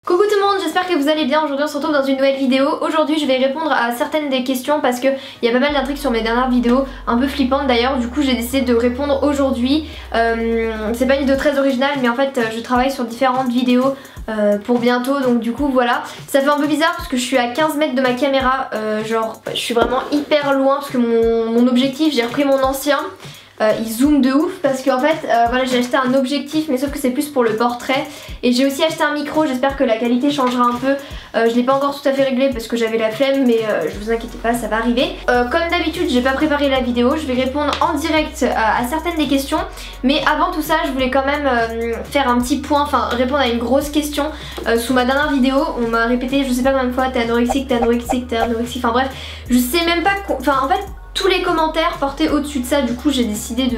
Coucou tout le monde, j'espère que vous allez bien. Aujourd'hui on se retrouve dans une nouvelle vidéo. Aujourd'hui je vais répondre à certaines des questions parce qu'il y a pas mal d'intrigues sur mes dernières vidéos, un peu flippantes d'ailleurs. Du coup j'ai décidé de répondre aujourd'hui. C'est pas une vidéo très originale mais en fait je travaille sur différentes vidéos pour bientôt, donc du coup voilà. Ça fait un peu bizarre parce que je suis à 15 mètres de ma caméra, genre je suis vraiment hyper loin parce que mon objectif, j'ai repris mon ancien. Il zoome de ouf parce qu'en fait voilà, j'ai acheté un objectif mais sauf que c'est plus pour le portrait, et j'ai aussi acheté un micro. J'espère que la qualité changera un peu. Je l'ai pas encore tout à fait réglé parce que j'avais la flemme, mais je vous inquiétez pas, ça va arriver. Comme d'habitude j'ai pas préparé la vidéo, je vais répondre en direct à certaines des questions, mais avant tout ça je voulais quand même faire un petit point, enfin répondre à une grosse question. Sous ma dernière vidéo on m'a répété je sais pas combien de fois t'es anorexique, t'es anorexique, t'es anorexique, enfin bref je sais même pas, enfin en fait tous les commentaires portaient au-dessus de ça. Du coup j'ai décidé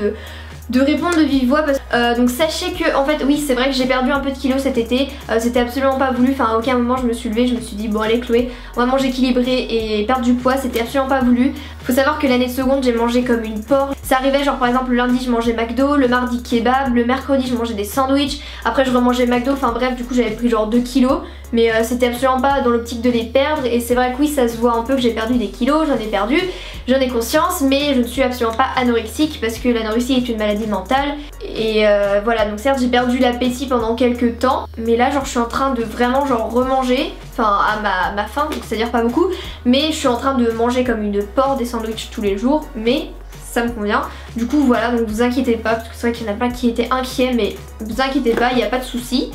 de répondre de vive voix parce... donc sachez que en fait oui c'est vrai que j'ai perdu un peu de kilos cet été. C'était absolument pas voulu, enfin à aucun moment je me suis levée, je me suis dit bon allez Chloé on va manger équilibré et perdre du poids, c'était absolument pas voulu. Faut savoir que l'année de seconde j'ai mangé comme une porc. Ça arrivait genre par exemple le lundi je mangeais McDo, le mardi kebab, le mercredi je mangeais des sandwichs, après je remangeais McDo, enfin bref du coup j'avais pris genre 2 kilos. Mais c'était absolument pas dans l'optique de les perdre, et c'est vrai que oui ça se voit un peu que j'ai perdu des kilos, j'en ai perdu, j'en ai conscience, mais je ne suis absolument pas anorexique parce que l'anorexie est une maladie mentale. Et voilà, donc certes j'ai perdu l'appétit pendant quelques temps, mais là genre je suis en train de vraiment genre remanger, enfin à ma faim, donc c'est à dire pas beaucoup, mais je suis en train de manger comme une porc des sandwichs tous les jours, mais ça me convient. Du coup voilà, donc vous inquiétez pas, parce que c'est vrai qu'il y en a plein qui étaient inquiets, mais vous inquiétez pas, il n'y a pas de souci.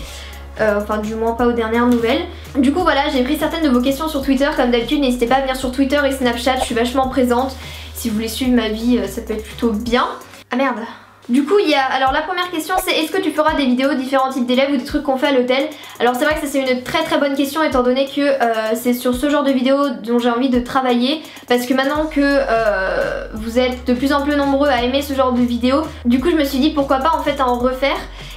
Enfin du moins pas aux dernières nouvelles. Du coup voilà, j'ai pris certaines de vos questions sur Twitter. Comme d'habitude n'hésitez pas à venir sur Twitter et Snapchat, je suis vachement présente. Si vous voulez suivre ma vie ça peut être plutôt bien. Ah merde. Du coup il y a, alors la première question c'est est-ce que tu feras des vidéos différents types d'élèves ou des trucs qu'on fait à l'hôtel? Alors c'est vrai que ça c'est une très bonne question, étant donné que c'est sur ce genre de vidéos dont j'ai envie de travailler, parce que maintenant que vous êtes de plus en plus nombreux à aimer ce genre de vidéos, du coup je me suis dit pourquoi pas en fait en refaire.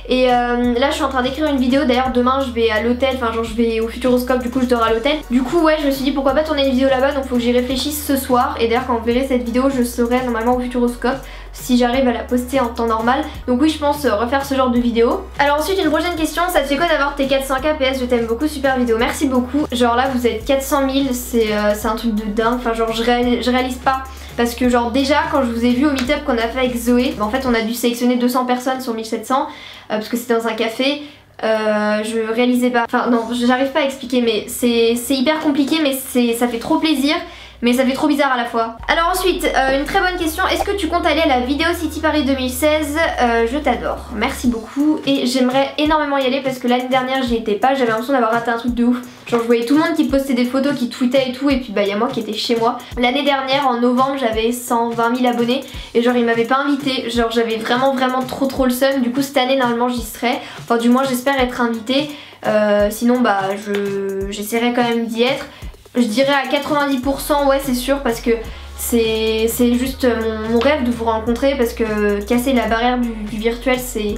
Et là je suis en train d'écrire une vidéo, d'ailleurs demain je vais à l'hôtel, enfin genre je vais au Futuroscope, du coup je dors à l'hôtel. Du coup ouais je me suis dit pourquoi pas tourner une vidéo là-bas, donc faut que j'y réfléchisse ce soir. Et d'ailleurs quand vous verrez cette vidéo je serai normalement au Futuroscope, si j'arrive à la poster en temps normal. Donc oui je pense refaire ce genre de vidéo. Alors ensuite une prochaine question, ça te fait quoi d'avoir tes 400K PS? Je t'aime beaucoup, super vidéo, merci beaucoup. Genre là vous êtes 400 000, c'est un truc de dingue, enfin genre je réalise pas. Parce que genre déjà quand je vous ai vu au meet-up qu'on a fait avec Zoé, en fait on a dû sélectionner 200 personnes sur 1700 parce que c'était dans un café. Je réalisais pas, enfin non j'arrive pas à expliquer, mais c'est hyper compliqué, mais ça fait trop plaisir. Mais ça fait trop bizarre à la fois. Alors ensuite, une très bonne question. Est-ce que tu comptes aller à la Vidéo City Paris 2016? Je t'adore. Merci beaucoup. Et j'aimerais énormément y aller parce que l'année dernière j'y étais pas. J'avais l'impression d'avoir raté un truc de ouf. Genre je voyais tout le monde qui postait des photos, qui tweetait et tout. Et puis bah il y a moi qui étais chez moi. L'année dernière en novembre j'avais 120 000 abonnés. Et genre ils m'avaient pas invité. Genre j'avais vraiment trop le seum. Du coup cette année normalement j'y serai. Enfin du moins j'espère être invitée. Sinon bah j'essaierai quand même d'y être. Je dirais à 90% ouais c'est sûr, parce que c'est juste mon rêve de vous rencontrer, parce que casser la barrière du virtuel c'est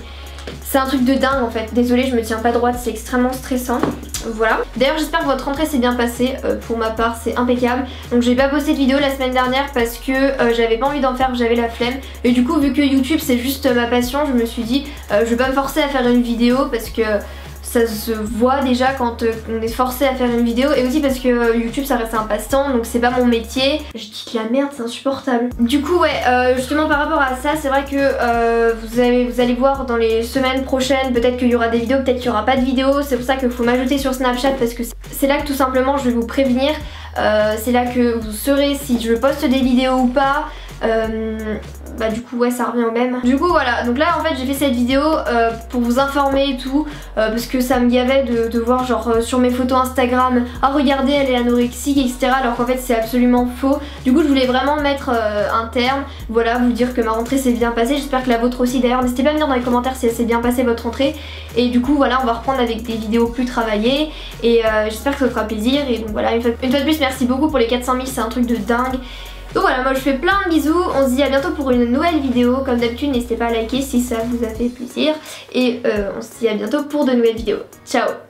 un truc de dingue en fait. Désolée je me tiens pas droite, c'est extrêmement stressant. Voilà. D'ailleurs j'espère que votre rentrée s'est bien passée, pour ma part c'est impeccable. Donc j'ai pas posté de vidéo la semaine dernière parce que j'avais pas envie d'en faire, j'avais la flemme. Et du coup vu que YouTube c'est juste ma passion, je me suis dit je vais pas me forcer à faire une vidéo parce que ça se voit déjà quand on est forcé à faire une vidéo, et aussi parce que YouTube ça reste un passe-temps, donc c'est pas mon métier. Je dis que la merde, c'est insupportable. Du coup ouais, justement par rapport à ça, c'est vrai que vous allez voir dans les semaines prochaines, peut-être qu'il y aura des vidéos, peut-être qu'il y aura pas de vidéos. C'est pour ça qu'il faut m'ajouter sur Snapchat, parce que c'est là que tout simplement je vais vous prévenir. C'est là que vous saurez si je poste des vidéos ou pas. Bah du coup ouais ça revient au même. Du coup voilà, donc là en fait j'ai fait cette vidéo pour vous informer et tout, parce que ça me gavait de voir genre sur mes photos Instagram ah regardez elle est anorexique etc, alors qu'en fait c'est absolument faux. Du coup je voulais vraiment mettre un terme, voilà, vous dire que ma rentrée s'est bien passée, j'espère que la vôtre aussi. D'ailleurs n'hésitez pas à me dire dans les commentaires si elle s'est bien passée votre rentrée. Et du coup voilà on va reprendre avec des vidéos plus travaillées, et j'espère que ça vous fera plaisir. Et donc voilà, une fois de plus merci beaucoup pour les 400 000, c'est un truc de dingue. Donc voilà, moi je fais plein de bisous, on se dit à bientôt pour une nouvelle vidéo. Comme d'habitude n'hésitez pas à liker si ça vous a fait plaisir, et on se dit à bientôt pour de nouvelles vidéos. Ciao.